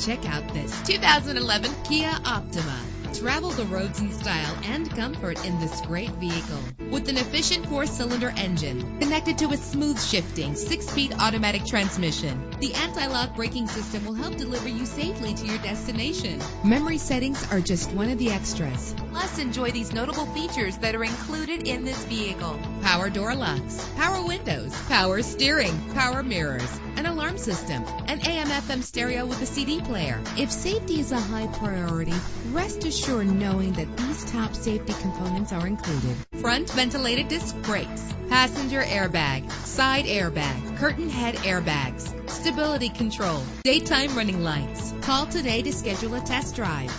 Check out this 2011 Kia Optima. Travel the roads in style and comfort in this great vehicle. With an efficient 4-cylinder engine connected to a smooth shifting 6-speed automatic transmission, the anti-lock braking system will help deliver you safely to your destination. Memory settings are just one of the extras. Plus, enjoy these notable features that are included in this vehicle: power door locks, power windows, power steering, power mirrors, an alarm system, an AM/FM stereo with a CD player. If safety is a high priority, rest assured knowing that these top safety components are included: front ventilated disc brakes, passenger airbag, side airbag, curtain head airbags, stability control, daytime running lights. Call today to schedule a test drive.